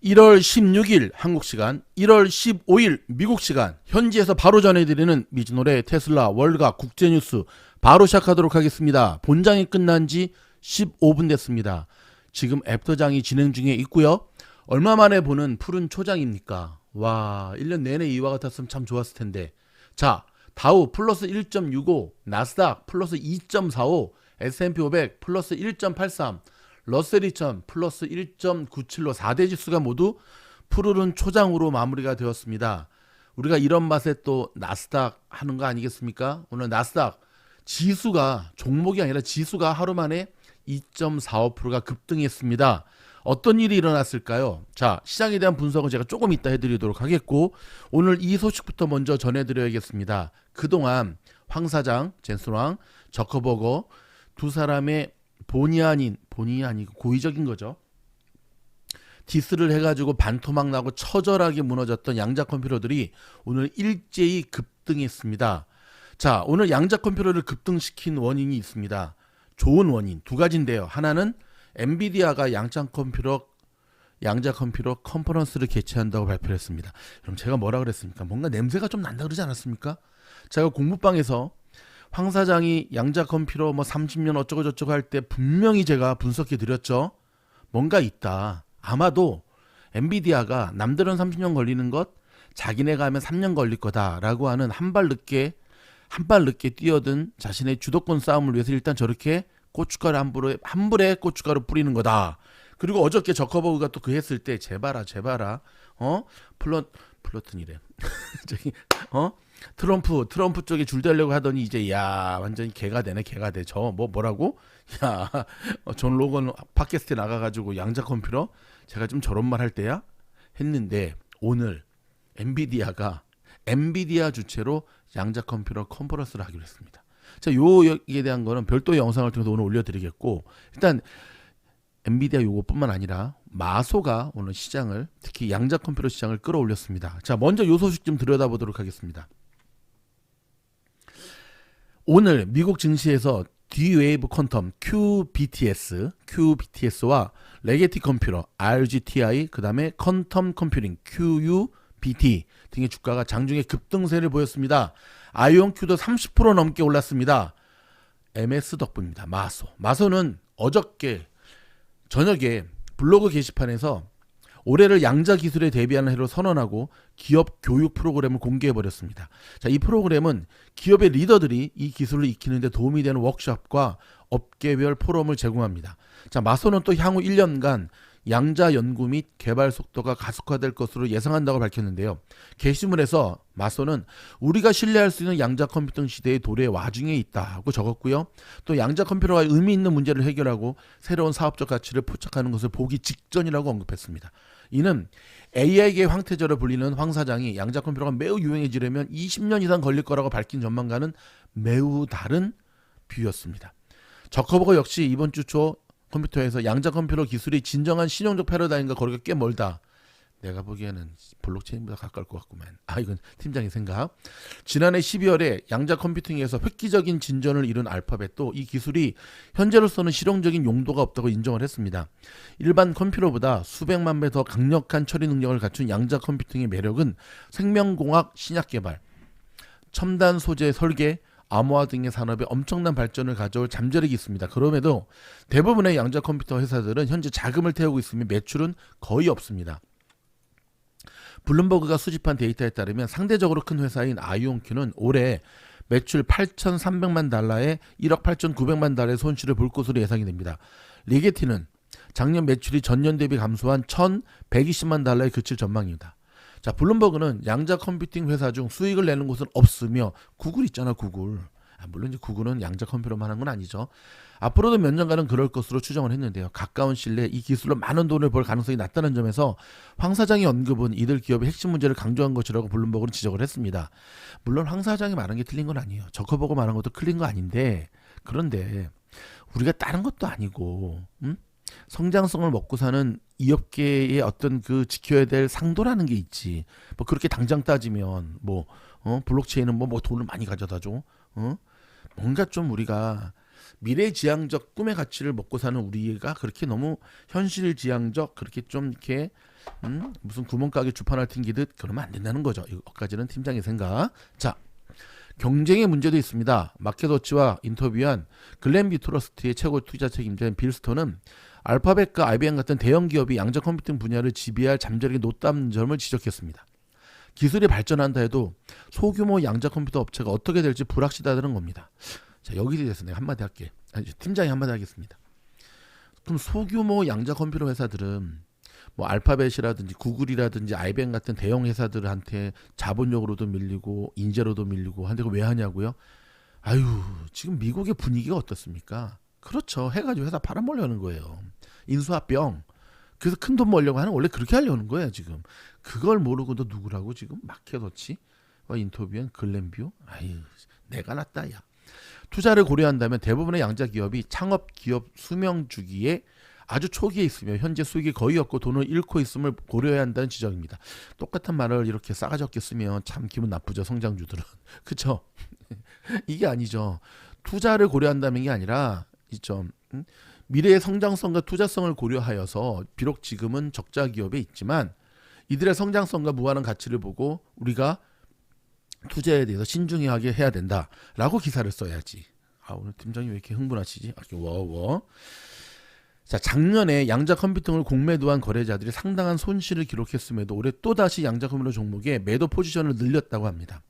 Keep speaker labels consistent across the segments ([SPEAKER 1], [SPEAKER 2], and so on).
[SPEAKER 1] 1월 16일 한국 시간, 1월 15일 미국 시간, 현지에서 바로 전해드리는 미즈노래 테슬라 월가 국제뉴스 바로 시작하도록 하겠습니다. 본장이 끝난 지 15분 됐습니다. 지금 애프터장이 진행 중에 있고요. 얼마 만에 보는 푸른 초장입니까? 와, 1년 내내 이와 같았으면 참 좋았을 텐데. 자, 다우 플러스 1.65, 나스닥 플러스 2.45, S&P 500 플러스 1.83, 러셀 2000 플러스 1.97로 4대 지수가 모두 푸르른 초장으로 마무리가 되었습니다. 우리가 이런 맛에 또 나스닥 하는 거 아니겠습니까? 오늘 나스닥 지수가, 종목이 아니라 지수가 하루 만에 2.45%가 급등했습니다. 어떤 일이 일어났을까요? 자, 시장에 대한 분석은 제가 조금 이따 해드리도록 하겠고, 오늘 이 소식부터 먼저 전해드려야겠습니다. 그동안 황 사장, 젠슨 저커버거 두 사람의 본의 아니고 고의적인 거죠. 디스를 해가지고 반토막 나고 처절하게 무너졌던 양자 컴퓨터들이 오늘 일제히 급등했습니다. 자, 오늘 양자 컴퓨터를 급등시킨 원인이 있습니다. 좋은 원인 두 가지인데요. 하나는 엔비디아가 양자 컴퓨터 컨퍼런스를 개최한다고 발표를 했습니다. 그럼 제가 뭐라 그랬습니까? 뭔가 냄새가 좀 난다 그러지 않았습니까? 제가 공부방에서 황 사장이 양자 컴퓨터 30년 어쩌고 저쩌고 할 때 분명히 제가 분석해 드렸죠. 뭔가 있다. 아마도 엔비디아가 남들은 30년 걸리는 것 자기네가 하면 3년 걸릴 거다라고 하는 한 발 늦게 뛰어든 자신의 주도권 싸움을 위해서 일단 저렇게 고춧가루 한 불에 고춧가루 뿌리는 거다. 그리고 어저께 저커버그가 또 그 했을 때 제발아 플러튼이래. 저기 트럼프 쪽에 줄 대려고 하더니 이제 야 완전히 개가 되네. 저 뭐라고? 야 존 로건 팟캐스트에 나가가지고 양자 컴퓨터 제가 좀 저런 말 할 때야 했는데 오늘 엔비디아 주체로 양자 컴퓨터 컨퍼런스를 하기로 했습니다. 자, 요에 대한 거는 별도의 영상을 통해서 오늘 올려드리겠고, 일단 엔비디아 요거뿐만 아니라 마소가 오늘 시장을, 특히 양자 컴퓨터 시장을 끌어올렸습니다. 자, 먼저 요 소식 좀 들여다보도록 하겠습니다. 오늘 미국 증시에서 D-Wave 퀀텀 QBTS와 레게티 컴퓨터 RGTI, 그 다음에 퀀텀 컴퓨팅 QUBT 등의 주가가 장중에 급등세를 보였습니다. 아이온Q도 30% 넘게 올랐습니다. MS 덕분입니다. 마소는 어저께 저녁에 블로그 게시판에서 올해를 양자 기술에 대비하는 해로 선언하고 기업 교육 프로그램을 공개해버렸습니다. 자, 이 프로그램은 기업의 리더들이 이 기술을 익히는 데 도움이 되는 워크숍과 업계별 포럼을 제공합니다. 자, 마소는 또 향후 1년간 양자 연구 및 개발 속도가 가속화될 것으로 예상한다고 밝혔는데요. 게시물에서 마소는 우리가 신뢰할 수 있는 양자 컴퓨팅 시대의 도래의 와중에 있다고 적었고요. 또 양자 컴퓨터가 의미 있는 문제를 해결하고 새로운 사업적 가치를 포착하는 것을 보기 직전이라고 언급했습니다. 이는 AI계의 황태자로 불리는 황 사장이 양자 컴퓨터가 매우 유용해지려면 20년 이상 걸릴 거라고 밝힌 전망과는 매우 다른 뷰였습니다. 저커버거 역시 이번 주 초 컴퓨터에서 양자 컴퓨터 기술이 진정한 신용적 패러다임과 거리가 꽤 멀다. 내가 보기에는 블록체인보다 가까울 것 같구만. 이건 팀장의 생각. 지난해 12월에 양자 컴퓨팅에서 획기적인 진전을 이룬 알파벳도 이 기술이 현재로서는 실용적인 용도가 없다고 인정을 했습니다. 일반 컴퓨터보다 수백만 배 더 강력한 처리 능력을 갖춘 양자 컴퓨팅의 매력은 생명공학 신약 개발, 첨단 소재 설계, 암호화 등의 산업에 엄청난 발전을 가져올 잠재력이 있습니다. 그럼에도 대부분의 양자 컴퓨터 회사들은 현재 자금을 태우고 있으며 매출은 거의 없습니다. 블룸버그가 수집한 데이터에 따르면 상대적으로 큰 회사인 아이온큐는 올해 매출 8,300만 달러에 1억 8,900만 달러의 손실을 볼 것으로 예상이 됩니다. 리게티는 작년 매출이 전년 대비 감소한 1,120만 달러에 그칠 전망입니다. 자, 블룸버그는 양자 컴퓨팅 회사 중 수익을 내는 곳은 없으며, 구글 있잖아, 구글. 물론 이제 구글은 양자 컴퓨터만 하는 건 아니죠. 앞으로도 몇 년간은 그럴 것으로 추정을 했는데요. 가까운 시일 내에 이 기술로 많은 돈을 벌 가능성이 낮다는 점에서 황 사장의 언급은 이들 기업의 핵심 문제를 강조한 것이라고 블룸버그는 지적을 했습니다. 물론 황 사장이 말한 게 틀린 건 아니에요. 저커버거 말한 것도 틀린 거 아닌데, 그런데 우리가 다른 것도 아니고 성장성을 먹고 사는 이 업계의 어떤 그 지켜야 될 상도라는 게 있지. 뭐 그렇게 당장 따지면 블록체인은 뭐 돈을 많이 가져다 줘. 뭔가 좀 우리가 미래지향적 꿈의 가치를 먹고 사는 우리가 그렇게 너무 현실지향적 그렇게 좀 이렇게 무슨 구멍가게 주판을 튕기듯 그러면 안 된다는 거죠. 이것까지는 팀장의 생각. 자, 경쟁의 문제도 있습니다. 마켓워치와 인터뷰한 글렌 비트러스트의 최고 투자 책임자인 빌 스톤은 알파벳과 IBM 같은 대형 기업이 양자 컴퓨팅 분야를 지배할 잠재력이 높다는 점을 지적했습니다. 기술이 발전한다 해도 소규모 양자 컴퓨터 업체가 어떻게 될지 불확실하다는 겁니다. 자, 여기에 대해서 내가 한마디 할게. 팀장이 한마디 하겠습니다. 그럼 소규모 양자 컴퓨터 회사들은 뭐 알파벳이라든지 구글이라든지 IBM 같은 대형 회사들한테 자본력으로도 밀리고 인재로도 밀리고 한데 왜 하냐고요? 아유, 지금 미국의 분위기가 어떻습니까? 그렇죠. 해가지고 회사 팔아먹으려는 거예요. 인수합병. 그래서 큰 돈 벌려고 하는 원래 그렇게 하려는 거예요 지금. 그걸 모르고도 누구라고 지금 마켓워치와 인터뷰한 글렌뷰? 아유, 내가 낫다 야. 투자를 고려한다면 대부분의 양자 기업이 창업 기업 수명 주기에 아주 초기에 있으며 현재 수익이 거의 없고 돈을 잃고 있음을 고려해야 한다는 지적입니다. 똑같은 말을 이렇게 싸가지 없게 쓰면 참 기분 나쁘죠, 성장주들은. 그쵸? 이게 아니죠. 투자를 고려한다는 게 아니라 이점 미래의 성장성과 투자성을 고려하여서 비록 지금은 적자 기업에 있지만 이들의 성장성과 무한한 가치를 보고 우리가 투자에 대해서 신중하게 해야 된다라고 기사를 써야지. 아, 오늘 팀장님 왜 이렇게 흥분하시지? 워워. 자, 작년에 양자 컴퓨팅을 공매도한 거래자들이 상당한 손실을 기록했음에도 올해 또다시 양자 컴퓨터 종목에 매도 포지션을 늘렸다고 합니다.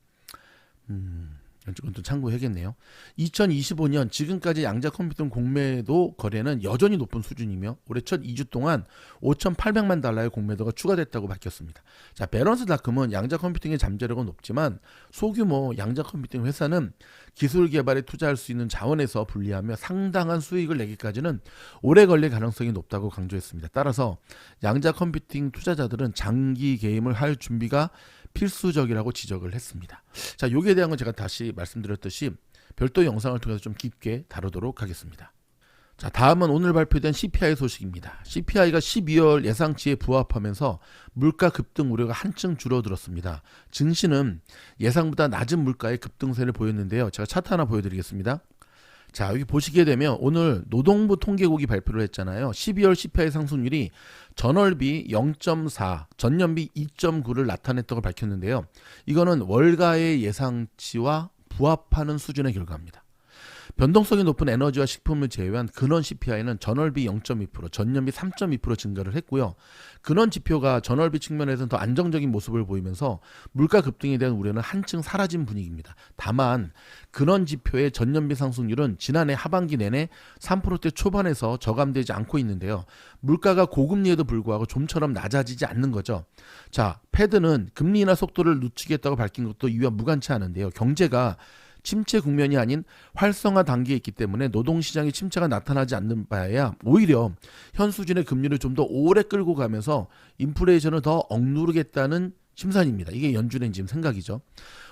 [SPEAKER 1] 이건 또 참고해야겠네요. 2025년 지금까지 양자 컴퓨팅 공매도 거래는 여전히 높은 수준이며 올해 첫 2주 동안 5,800만 달러의 공매도가 추가됐다고 밝혔습니다. 자, 밸런스닷컴은 양자 컴퓨팅의 잠재력은 높지만 소규모 양자 컴퓨팅 회사는 기술 개발에 투자할 수 있는 자원에서 분리하며 상당한 수익을 내기까지는 오래 걸릴 가능성이 높다고 강조했습니다. 따라서 양자 컴퓨팅 투자자들은 장기 게임을 할 준비가 필수적이라고 지적을 했습니다. 자, 여기에 대한 건 제가 다시 말씀드렸듯이 별도 영상을 통해서 좀 깊게 다루도록 하겠습니다. 자, 다음은 오늘 발표된 CPI 소식입니다. CPI가 12월 예상치에 부합하면서 물가 급등 우려가 한층 줄어들었습니다. 증시는 예상보다 낮은 물가의 급등세를 보였는데요. 제가 차트 하나 보여드리겠습니다. 자, 여기 보시게 되면 오늘 노동부 통계국이 발표를 했잖아요. 12월 CPI 상승률이 전월비 0.4, 전년비 2.9를 나타냈다고 밝혔는데요. 이거는 월가의 예상치와 부합하는 수준의 결과입니다. 변동성이 높은 에너지와 식품을 제외한 근원 CPI는 전월비 0.2%, 전년비 3.2% 증가를 했고요. 근원 지표가 전월비 측면에서는 더 안정적인 모습을 보이면서 물가 급등에 대한 우려는 한층 사라진 분위기입니다. 다만 근원 지표의 전년비 상승률은 지난해 하반기 내내 3%대 초반에서 저감되지 않고 있는데요. 물가가 고금리에도 불구하고 좀처럼 낮아지지 않는 거죠. 자, 패드는 금리 인하 속도를 늦추겠다고 밝힌 것도 이와 무관치 않은데요. 경제가 침체 국면이 아닌 활성화 단계에 있기 때문에 노동시장의 침체가 나타나지 않는 바에야 오히려 현 수준의 금리를 좀 더 오래 끌고 가면서 인플레이션을 더 억누르겠다는 심산입니다. 이게 연준의 지금 생각이죠.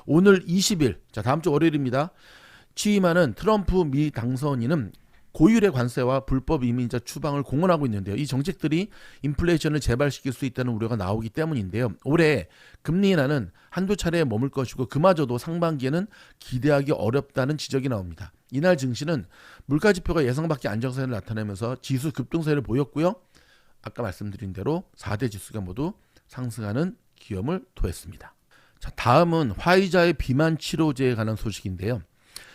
[SPEAKER 1] 오늘 20일, 자, 다음 주 월요일입니다. 취임하는 트럼프 미 당선인은 고율의 관세와 불법 이민자 추방을 공언하고 있는데요. 이 정책들이 인플레이션을 재발시킬 수 있다는 우려가 나오기 때문인데요. 올해 금리 인하는 한두 차례에 머물 것이고 그마저도 상반기에는 기대하기 어렵다는 지적이 나옵니다. 이날 증시는 물가지표가 예상 밖의 안정세를 나타내면서 지수 급등세를 보였고요. 아까 말씀드린 대로 4대 지수가 모두 상승하는 기염을 토했습니다. 자, 다음은 화이자의 비만 치료제에 관한 소식인데요.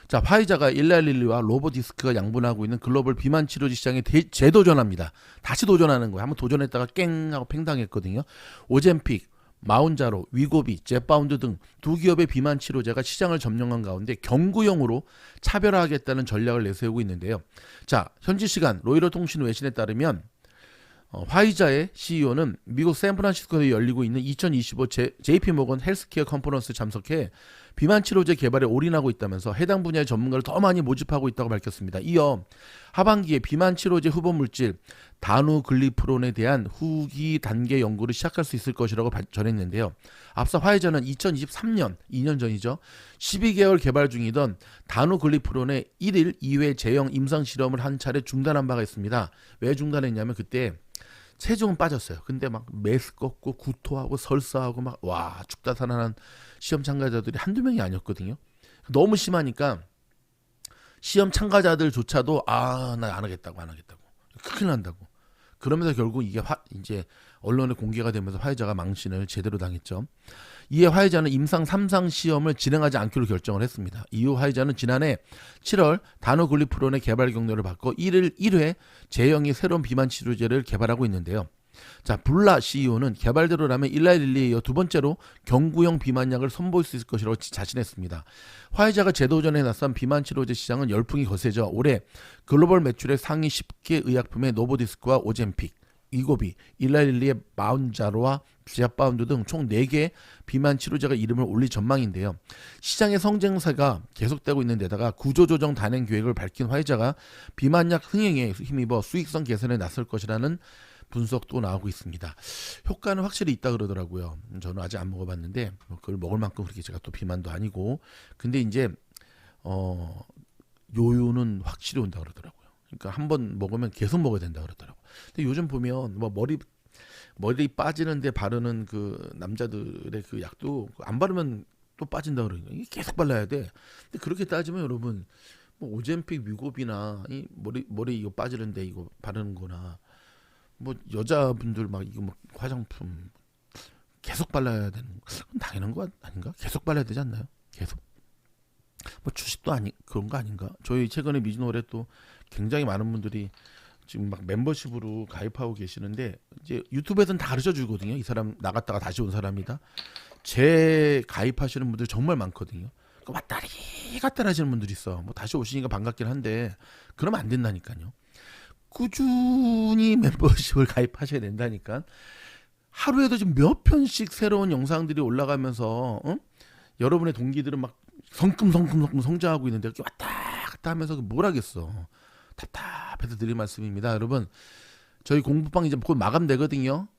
[SPEAKER 1] 자, 화이자가 일라릴리와 로보디스크가 양분하고 있는 글로벌 비만 치료제 시장에 재도전합니다. 다시 도전하는 거예요. 한번 도전했다가 깽 하고 팽당했거든요. 오젬픽, 마운자로, 위고비, 젯바운드 등 두 기업의 비만 치료제가 시장을 점령한 가운데 경구용으로 차별화하겠다는 전략을 내세우고 있는데요. 자, 현지 시간 로이터 통신 외신에 따르면 화이자의 CEO는 미국 샌프란시스코에 열리고 있는 2025 JP모건 헬스케어 컨퍼런스에 참석해 비만 치료제 개발에 올인하고 있다면서 해당 분야의 전문가를 더 많이 모집하고 있다고 밝혔습니다. 이어 하반기에 비만 치료제 후보 물질 다누글리프론에 대한 후기 단계 연구를 시작할 수 있을 것이라고 전했는데요. 앞서 화이자는 2023년, 2년 전이죠. 12개월 개발 중이던 다누글리프론의 1일 2회 제형 임상 실험을 한 차례 중단한 바가 있습니다. 왜 중단했냐면 그때 체중은 빠졌어요. 근데 막 메스껍고 구토하고 설사하고 막 와 죽다 살아난 시험 참가자들이 한두 명이 아니었거든요. 너무 심하니까 시험 참가자들조차도 나 안 하겠다고 큰일 난다고. 그러면서 결국 이게 이제 언론에 공개가 되면서 화이자가 망신을 제대로 당했죠. 이에 화이자는 임상 3상 시험을 진행하지 않기로 결정을 했습니다. 이후 화이자는 지난해 7월 다누글리프론의 개발 경로를 바꿔 1회 제형의 새로운 비만 치료제를 개발하고 있는데요. 자, 불라 CEO는 개발대로라면 일라일리에 이어 두 번째로 경구용 비만약을 선보일 수 있을 것이라고 자신했습니다. 화이자가 재도전에 나선 비만 치료제 시장은 열풍이 거세져 올해 글로벌 매출의 상위 10개 의약품의 노보디스크와 오젬픽, 이고비, 일라일리의 마운자로와 지아바운드 등 총 4개 비만 치료제가 이름을 올릴 전망인데요. 시장의 성장세가 계속되고 있는 데다가 구조조정 단행 계획을 밝힌 화이자가 비만약 흥행에 힘입어 수익성 개선에 나설 것이라는 분석도 나오고 있습니다. 효과는 확실히 있다 그러더라고요. 저는 아직 안 먹어봤는데 그걸 먹을 만큼 그렇게 제가 또 비만도 아니고, 근데 이제 요요는 확실히 온다 그러더라고요. 그러니까 한번 먹으면 계속 먹어야 된다 그러더라고요. 근데 요즘 보면 뭐 머리 빠지는데 바르는 그 남자들의 그 약도 안 바르면 또 빠진다 그러니까 이게 계속 발라야 돼. 근데 그렇게 따지면 여러분 뭐 오젬픽 위고비나 이 머리 이거 빠지는데 이거 바르는 거나 뭐 여자분들 막 이거 막 화장품 계속 발라야 되는 건 당연한 거 아닌가? 계속 발라야 되지 않나요? 계속. 뭐 주식도 그런 거 아닌가? 저희 최근에 미즈노래 또 굉장히 많은 분들이 지금 막 멤버십으로 가입하고 계시는데 이제 유튜브에서는 다 가르쳐 주거든요. 이 사람 나갔다가 다시 온 사람이다. 제 가입하시는 분들 정말 많거든요. 왔다리 갔다리 하시는 분들이 있어. 뭐 다시 오시니까 반갑긴 한데 그러면 안 된다니까요. 꾸준히 멤버십을 가입하셔야 된다니까. 하루에도 지금 몇 편씩 새로운 영상들이 올라가면서 여러분의 동기들은 막 성큼 성장하고 있는데 이렇게 왔다 갔다 하면서 뭘 하겠어. 답답해서 드릴 말씀입니다. 여러분, 저희 공부방 이제 곧 마감되거든요.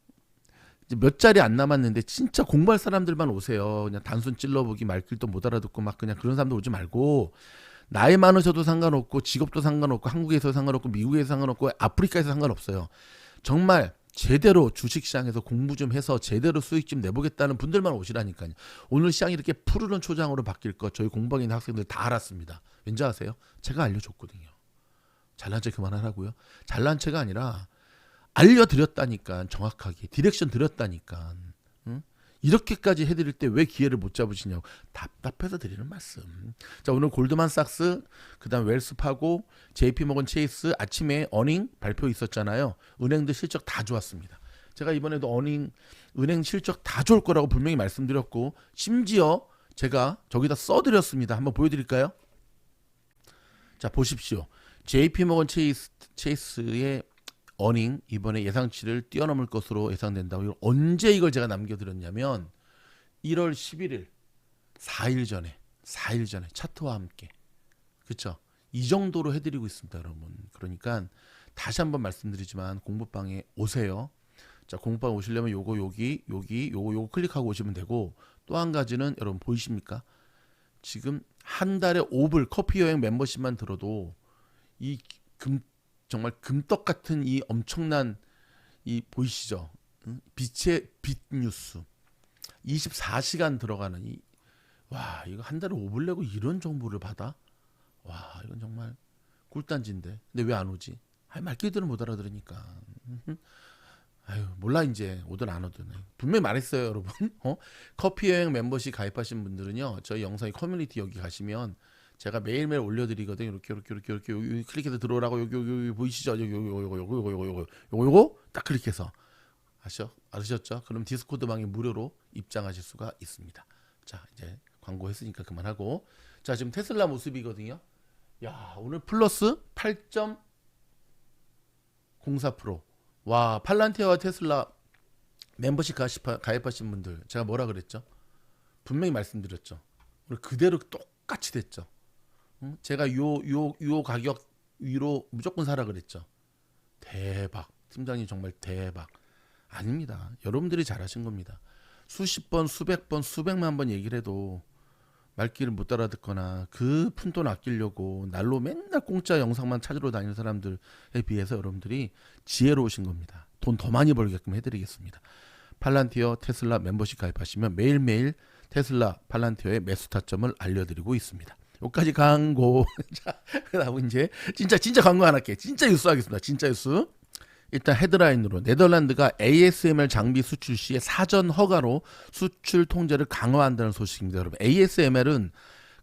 [SPEAKER 1] 이제 몇 자리 안 남았는데 진짜 공부할 사람들만 오세요. 그냥 단순 찔러보기 말귀도 못 알아듣고 막 그냥 그런 사람들 오지 말고, 나이 많으셔도 상관없고 직업도 상관없고 한국에서 상관없고 미국에서 상관없고 아프리카에서 상관없어요. 정말 제대로 주식시장에서 공부 좀 해서 제대로 수익 좀 내보겠다는 분들만 오시라니까요. 오늘 시장이 이렇게 푸르른 초장으로 바뀔 것 저희 공방에 있는 학생들 다 알았습니다. 왠지 아세요? 제가 알려줬거든요. 잘난 체 그만하라고요. 잘난 체가 아니라 알려드렸다니까. 정확하게 디렉션 드렸다니까. 응? 이렇게까지 해드릴 때 왜 기회를 못 잡으시냐고 답답해서 드리는 말씀. 자, 오늘 골드만삭스, 그다음 웰스파고, JP모건 체이스 아침에 어닝 발표 있었잖아요. 은행들 실적 다 좋았습니다. 제가 이번에도 은행 실적 다 좋을 거라고 분명히 말씀드렸고, 심지어 제가 저기다 써드렸습니다. 한번 보여드릴까요? 자, 보십시오. JP모건 체이스의 어닝 이번에 예상치를 뛰어넘을 것으로 예상된다고. 언제 이걸 제가 남겨드렸냐면 1월 11일 4일 전에 차트와 함께. 그렇죠? 이 정도로 해드리고 있습니다, 여러분. 그러니까 다시 한번 말씀드리지만 공부방에 오세요. 자, 공부방 오시려면 요거 클릭하고 오시면 되고, 또 한 가지는 여러분 보이십니까? 지금 한 달에 5불 커피 여행 멤버십만 들어도 이 정말 금떡 같은 이 엄청난 이 보이시죠? 빛의 빛 뉴스 24시간 들어가는 이거 한 달에 5불 내고 이런 정보를 받아? 와, 이건 정말 꿀단지인데. 근데 왜 안 오지? 말귀들은 못 알아들으니까. 몰라. 이제 오든 안 오든 분명히 말했어요, 여러분. 커피 여행 멤버십 가입하신 분들은요, 저희 영상의 커뮤니티 여기 가시면 제가 매일매일 올려드리거든요. 이렇게 여기 클릭해서 들어오라고. 여기 보이시죠? 요거 딱 클릭해서 아셨죠? 그럼 디스코드방에 무료로 입장하실 수가 있습니다. 자, 이제 광고했으니까 그만하고, 자, 지금 테슬라 모습이거든요. 야, 오늘 플러스 8.04%. 와, 팔란티아와 테슬라 멤버십 가입하신 분들 제가 뭐라 그랬죠? 분명히 말씀드렸죠. 오늘 그대로 똑같이 됐죠. 제가 요 가격 위로 무조건 사라 그랬죠. 대박. 팀장님 정말 대박. 아닙니다. 여러분들이 잘하신 겁니다. 수십 번, 수백 번, 수백만 번 얘기를 해도 말귀를 못 알아듣거나 그 푼돈 아끼려고 날로 맨날 공짜 영상만 찾으러 다니는 사람들에 비해서 여러분들이 지혜로우신 겁니다. 돈 더 많이 벌게끔 해드리겠습니다. 팔란티어 테슬라 멤버십 가입하시면 매일매일 테슬라 팔란티어의 매수 타점을 알려드리고 있습니다. 여기까지 광고. 자, 그다음 이제 진짜 광고 안 할게. 진짜 뉴스 하겠습니다. 진짜 뉴스. 일단 헤드라인으로 네덜란드가 ASMR 장비 수출 시에 사전 허가로 수출 통제를 강화한다는 소식입니다. 여러분, ASMR은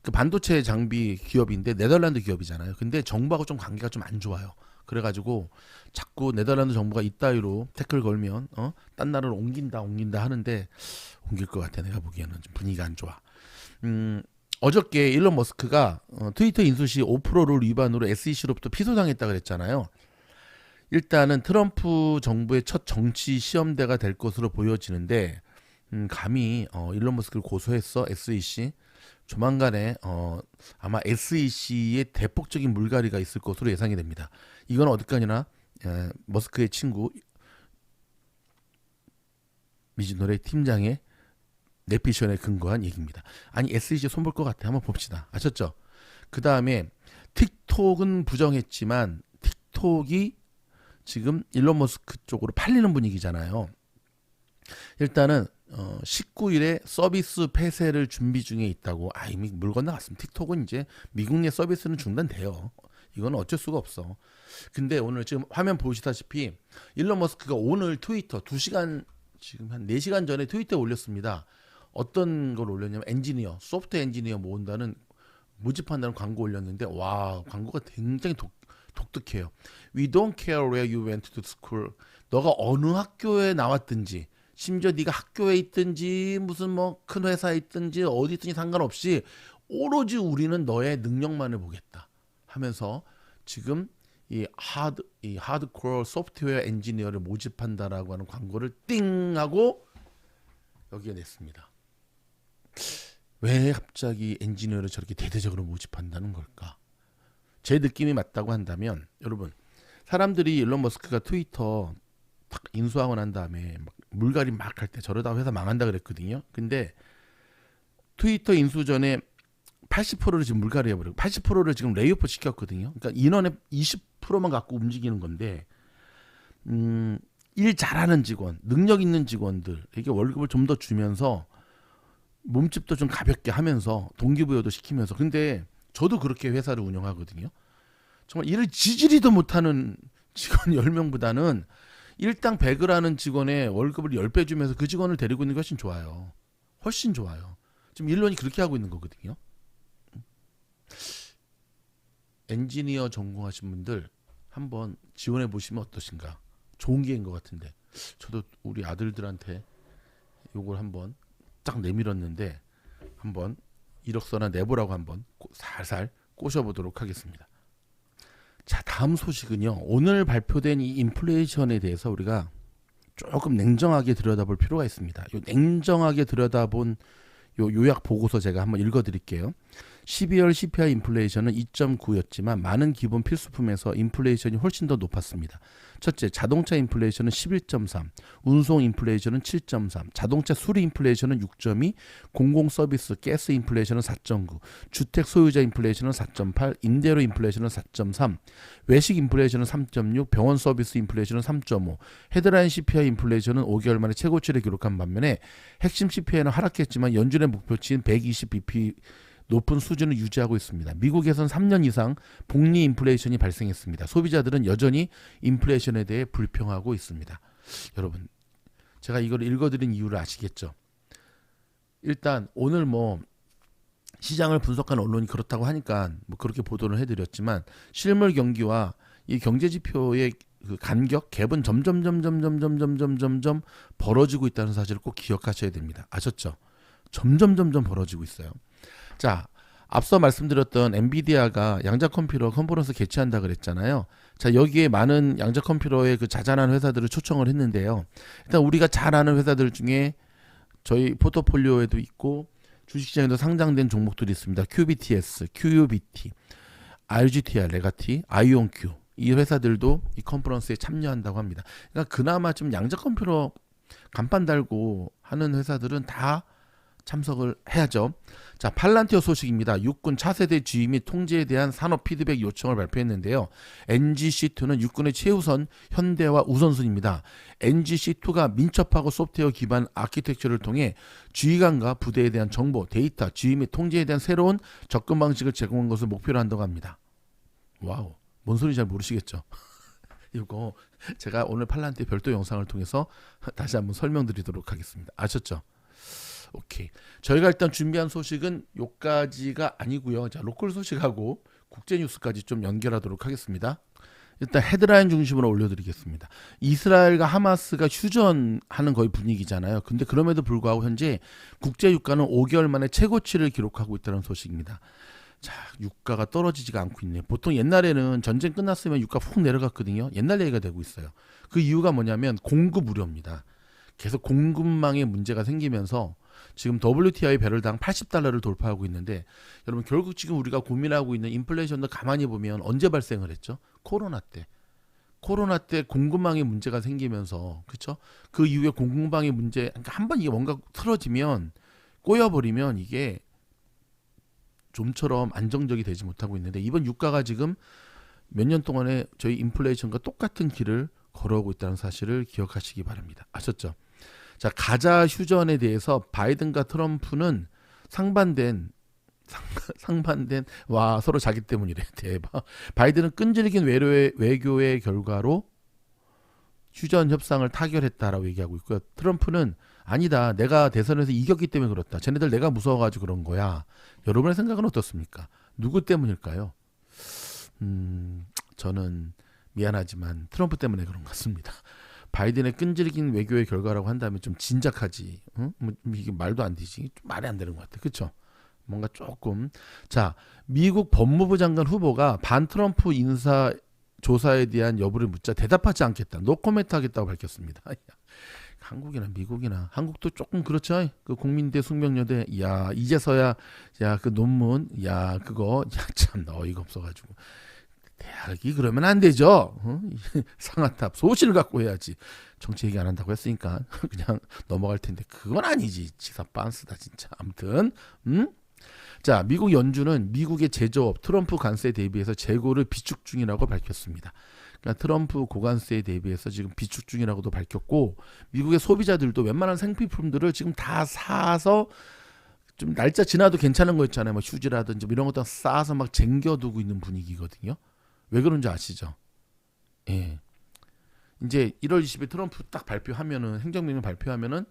[SPEAKER 1] 그 반도체 장비 기업인데 네덜란드 기업이잖아요. 근데 정부하고 좀 관계가 좀 안 좋아요. 그래가지고 자꾸 네덜란드 정부가 이따위로 태클 걸면 딴 나라로 옮긴다 하는데 옮길 것 같아. 내가 보기에는 좀 분위기가 안 좋아. 어저께 일론 머스크가 트위터 인수 시 5%를 위반으로 SEC로부터 피소당했다 그랬잖아요. 일단은 트럼프 정부의 첫 정치 시험대가 될 것으로 보여지는데 감히 일론 머스크를 고소했어 SEC. 조만간에 아마 SEC의 대폭적인 물갈이가 있을 것으로 예상이 됩니다. 이건 어디까지나 머스크의 친구 미즈노래 팀장의 내피션에 근거한 얘기입니다. 아니 SEC 손볼 것 같아. 한번 봅시다. 아셨죠? 그 다음에 틱톡은 부정했지만 틱톡이 지금 일론 머스크 쪽으로 팔리는 분위기잖아요. 일단은 19일에 서비스 폐쇄를 준비 중에 있다고. 이미 물 건너갔습니다. 틱톡은 이제 미국 내 서비스는 중단돼요. 이건 어쩔 수가 없어. 근데 오늘 지금 화면 보시다시피 일론 머스크가 오늘 트위터 2시간 지금 한 4시간 전에 트위터에 올렸습니다. 어떤 걸 올렸냐면 엔지니어, 소프트 엔지니어 모집한다는 광고 올렸는데 와, 광고가 굉장히 독특해요. We don't care where you went to school. 너가 어느 학교에 나왔든지, 심지어 네가 학교에 있든지 무슨 뭐 큰 회사에 있든지 어디 있든지 상관없이 오로지 우리는 너의 능력만을 보겠다 하면서 지금 이 하드코어 소프트웨어 엔지니어를 모집한다라고 하는 광고를 띵 하고 여기에 냈습니다. 왜 갑자기 엔지니어를 저렇게 대대적으로 모집한다는 걸까? 제 느낌이 맞다고 한다면 여러분, 사람들이 일론 머스크가 트위터 딱 인수하고 난 다음에 막 물갈이 막 할 때 저러다 회사 망한다 그랬거든요. 근데 트위터 인수 전에 80%를 지금 물갈이 해버리고 80%를 지금 레이오프 시켰거든요. 그러니까 인원의 20%만 갖고 움직이는 건데 일 잘하는 직원, 능력 있는 직원들에게 월급을 좀 더 주면서 몸집도 좀 가볍게 하면서 동기부여도 시키면서. 근데 저도 그렇게 회사를 운영하거든요. 정말 일을 지지리도 못하는 직원 10명보다는 일당 100을 하는 직원의 월급을 10배 주면서 그 직원을 데리고 있는 게 훨씬 좋아요. 훨씬 좋아요. 지금 일론이 그렇게 하고 있는 거거든요. 엔지니어 전공하신 분들 한번 지원해 보시면 어떠신가. 좋은 기회인 것 같은데. 저도 우리 아들들한테 요걸 한번 딱 내밀었는데 한번 이력서나 내보라고 한번 살살 꼬셔보도록 하겠습니다. 자, 다음 소식은요. 오늘 발표된 이 인플레이션에 대해서 우리가 조금 냉정하게 들여다볼 필요가 있습니다. 요 냉정하게 들여다본 요 요약 보고서 제가 한번 읽어드릴게요. 12월 CPI 인플레이션은 2.9였지만 많은 기본 필수품에서 인플레이션이 훨씬 더 높았습니다. 첫째, 자동차 인플레이션은 11.3, 운송 인플레이션은 7.3, 자동차 수리 인플레이션은 6.2, 공공 서비스 가스 인플레이션은 4.9, 주택 소유자 인플레이션은 4.8, 임대료 인플레이션은 4.3, 외식 인플레이션은 3.6, 병원 서비스 인플레이션은 3.5, 헤드라인 CPI 인플레이션은 5개월 만에 최고치를 기록한 반면에 핵심 CPI는 하락했지만 연준의 목표치인 120bp 높은 수준을 유지하고 있습니다. 미국에선 3년 이상 복리 인플레이션이 발생했습니다. 소비자들은 여전히 인플레이션에 대해 불평하고 있습니다. 여러분, 제가 이걸 읽어드린 이유를 아시겠죠? 일단 오늘 뭐 시장을 분석한 언론이 그렇다고 하니까 뭐 그렇게 보도를 해드렸지만 실물 경기와 이 경제 지표의 그 간격 갭은 점점 벌어지고 있다는 사실을 꼭 기억하셔야 됩니다. 아셨죠? 점점 벌어지고 있어요. 자, 앞서 말씀드렸던 엔비디아가 양자 컴퓨터 컨퍼런스 개최한다 그랬잖아요. 자, 여기에 많은 양자 컴퓨터의 그 자잘한 회사들을 초청을 했는데요. 일단 우리가 잘 아는 회사들 중에 저희 포트폴리오에도 있고 주식시장에도 상장된 종목들이 있습니다. QBTS, QUBT, RGTR, 레가티, 아이온큐, 이 회사들도 이 컨퍼런스에 참여한다고 합니다. 그러니까 그나마 좀 양자 컴퓨터 간판 달고 하는 회사들은 다 참석을 해야죠. 자, 팔란티어 소식입니다. 육군 차세대 지휘 및 통제에 대한 산업 피드백 요청을 발표했는데요. NGC2는 육군의 최우선 현대화 우선순위입니다. NGC2가 민첩하고 소프트웨어 기반 아키텍처를 통해 지휘관과 부대에 대한 정보, 데이터, 지휘 및 통제에 대한 새로운 접근 방식을 제공한 것을 목표로 한다고 합니다. 와우, 뭔 소리인지 잘 모르시겠죠? 이거 제가 오늘 팔란티어 별도 영상을 통해서 다시 한번 설명드리도록 하겠습니다. 아셨죠? 오케이. 저희가 일단 준비한 소식은 요까지가 아니고요. 자, 로컬 소식하고 국제 뉴스까지 좀 연결하도록 하겠습니다. 일단 헤드라인 중심으로 올려드리겠습니다. 이스라엘과 하마스가 휴전하는 거의 분위기잖아요. 근데 그럼에도 불구하고 현재 국제 유가는 5개월 만에 최고치를 기록하고 있다는 소식입니다. 자, 유가가 떨어지지가 않고 있네요. 보통 옛날에는 전쟁 끝났으면 유가 훅 내려갔거든요. 옛날 얘기가 되고 있어요. 그 이유가 뭐냐면 공급 우려입니다. 계속 공급망에 문제가 생기면서 지금 WTI 배럴당 80달러를 돌파하고 있는데, 여러분 결국 지금 우리가 고민하고 있는 인플레이션도 가만히 보면 언제 발생을 했죠? 코로나 때 공급망에 문제가 생기면서, 그렇죠? 그 이후에 공급망의 문제, 그러니까 한번 이게 뭔가 틀어지면 꼬여버리면 이게 좀처럼 안정적이 되지 못하고 있는데, 이번 유가가 지금 몇 년 동안에 저희 인플레이션과 똑같은 길을 걸어오고 있다는 사실을 기억하시기 바랍니다. 아셨죠? 자, 가자 휴전에 대해서 바이든과 트럼프는 상반된 와, 서로 자기 때문이래. 대박. 바이든은 끈질긴 외교의 결과로 휴전 협상을 타결했다라고 얘기하고 있고요. 트럼프는 아니다, 내가 대선에서 이겼기 때문에 그렇다, 쟤네들 내가 무서워가지고 그런 거야. 여러분의 생각은 어떻습니까? 누구 때문일까요? 저는 미안하지만 트럼프 때문에 그런 것 같습니다. 바이든의 끈질긴 외교의 결과라고 한다면 좀 진작하지. 응? 이게 말도 안 되지. 좀 말이 안 되는 것 같아. 그렇죠? 뭔가 조금. 자, 미국 법무부 장관 후보가 반 트럼프 인사 조사에 대한 여부를 묻자 대답하지 않겠다, 노코멘트 하겠다고 밝혔습니다. 한국이나 미국이나, 한국도 조금 그렇죠. 그 국민대 숙명여대, 야 이제서야 야 그 논문, 야 그거, 야 참 어이가 없어가지고. 대학이 그러면 안 되죠. 상아탑 소실을 갖고 해야지. 정치 얘기 안 한다고 했으니까 그냥 넘어갈 텐데 그건 아니지. 지사 빤스다 진짜. 아무튼 자, 미국 연준은 미국의 제조업 트럼프 관세에 대비해서 재고를 비축 중이라고 밝혔습니다. 그러니까 트럼프 고관세에 대비해서 지금 비축 중이라고도 밝혔고, 미국의 소비자들도 웬만한 생필품들을 지금 다 사서 좀 날짜 지나도 괜찮은 거 있잖아요. 뭐 휴지라든지 이런 것도 싸서 막 쟁겨두고 있는 분위기거든요. 왜 그런지 아시죠? 예. 이제 1월 20일 트럼프 딱 발표하면은, 행정명령 발표하면은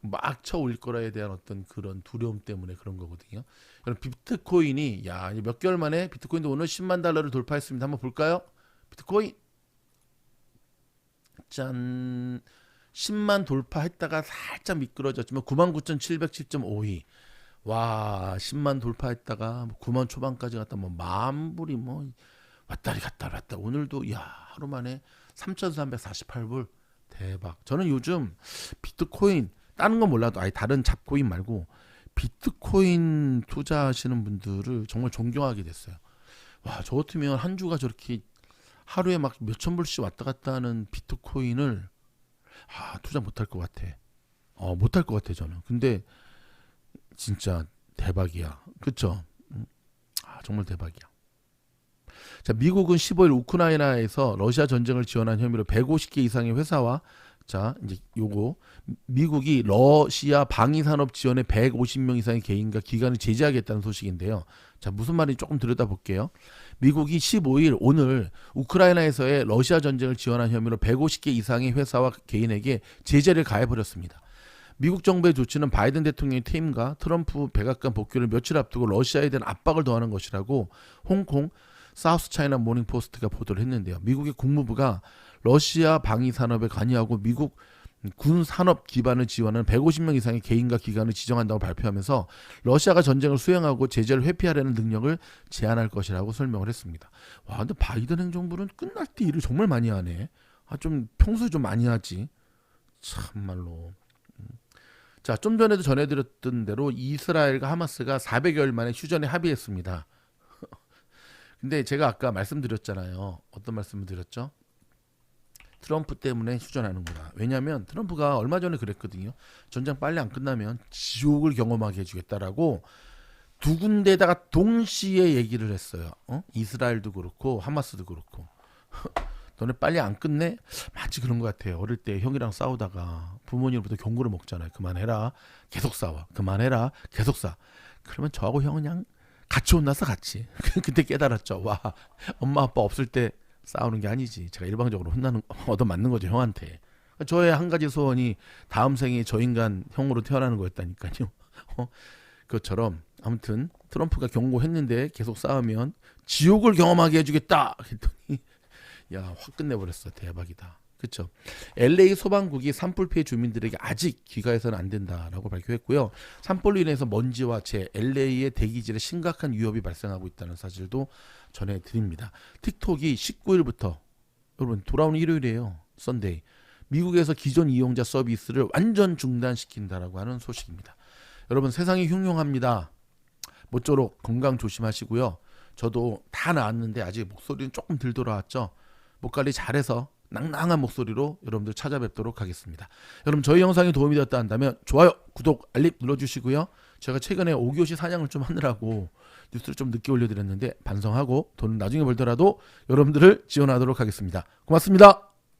[SPEAKER 1] 막 쳐올릴 거라에 대한 어떤 그런 두려움 때문에 그런 거거든요. 그럼 비트코인이, 야, 몇 개월 만에 비트코인도 오늘 10만 달러를 돌파했습니다. 한번 볼까요? 비트코인 짠, 10만 돌파했다가 살짝 미끄러졌지만 99,710.52. 와, 10만 돌파했다가 9만 초반까지 갔다 뭐 만불이 뭐 왔다리 갔다 왔다. 오늘도 야, 하루 만에 3,348불. 대박. 저는 요즘 비트코인, 다른 건 몰라도 아예 다른 잡코인 말고 비트코인 투자하시는 분들을 정말 존경하게 됐어요. 와, 저 같으면 한 주가 저렇게 하루에 막 몇천 불씩 왔다 갔다 하는 비트코인을 투자 못할 것 같아. 못할 것 같아 저는. 근데 진짜 대박이야. 그쵸? 정말 대박이야. 자, 미국은 15일 우크라이나에서 러시아 전쟁을 지원한 혐의로 150개 이상의 회사와, 자, 이제 요거 미국이 러시아 방위산업 지원에 150명 이상의 개인과 기관을 제재하겠다는 소식인데요. 자, 무슨 말인지 조금 들여다볼게요. 미국이 15일 오늘 우크라이나에서의 러시아 전쟁을 지원한 혐의로 150개 이상의 회사와 개인에게 제재를 가해버렸습니다. 미국 정부의 조치는 바이든 대통령의 퇴임과 트럼프 백악관 복귀를 며칠 앞두고 러시아에 대한 압박을 더하는 것이라고 홍콩 사우스 차이나 모닝 포스트가 보도를 했는데요. 미국의 국무부가 러시아 방위 산업에 관여하고 미국 군 산업 기반을 지원하는 150명 이상의 개인과 기관을 지정한다고 발표하면서 러시아가 전쟁을 수행하고 제재를 회피하려는 능력을 제한할 것이라고 설명을 했습니다. 와, 근데 바이든 행정부는 끝날 때 일을 정말 많이 하네. 좀 평소에 좀 많이 하지. 참말로. 자, 좀 전에도 전해드렸던 대로 이스라엘과 하마스가 400여일 만에 휴전에 합의했습니다. 근데 제가 아까 말씀드렸잖아요. 어떤 말씀을 드렸죠? 트럼프 때문에 휴전하는구나. 왜냐하면 트럼프가 얼마 전에 그랬거든요. 전쟁 빨리 안 끝나면 지옥을 경험하게 해주겠다라고 두 군데다가 동시에 얘기를 했어요. 이스라엘도 그렇고 하마스도 그렇고. 너네 빨리 안 끝내? 마치 그런 것 같아요. 어릴 때 형이랑 싸우다가 부모님으로부터 경고를 먹잖아요. 그만해라. 계속 싸워. 그만해라. 계속 싸워. 그러면 저하고 형은 그냥 같이 혼났어 같이. 그때 깨달았죠. 와, 엄마 아빠 없을 때 싸우는 게 아니지. 제가 일방적으로 혼나는 얻어맞는 거죠 형한테. 저의 한 가지 소원이 다음 생에 저 인간 형으로 태어나는 거였다니까요. 그것처럼 아무튼 트럼프가 경고했는데 계속 싸우면 지옥을 경험하게 해주겠다 했더니 야, 확 끝내버렸어. 대박이다. 그렇죠. LA 소방국이 산불 피해 주민들에게 아직 귀가해서는 안 된다라고 발표했고요. 산불로 인해서 먼지와 재, LA의 대기질에 심각한 위협이 발생하고 있다는 사실도 전해드립니다. 틱톡이 19일부터 여러분 돌아오는 일요일이에요. 썬데이. 미국에서 기존 이용자 서비스를 완전 중단시킨다라고 하는 소식입니다. 여러분 세상이 흉흉합니다. 모쪼록 건강 조심하시고요. 저도 다 나았는데 아직 목소리는 조금 덜 돌아왔죠. 목 관리 잘해서 낭낭한 목소리로 여러분들 찾아뵙도록 하겠습니다. 여러분 저희 영상이 도움이 되었다 한다면 좋아요, 구독, 알림 눌러주시고요. 제가 최근에 5교시 사냥을 좀 하느라고 뉴스를 좀 늦게 올려드렸는데 반성하고 돈은 나중에 벌더라도 여러분들을 지원하도록 하겠습니다. 고맙습니다.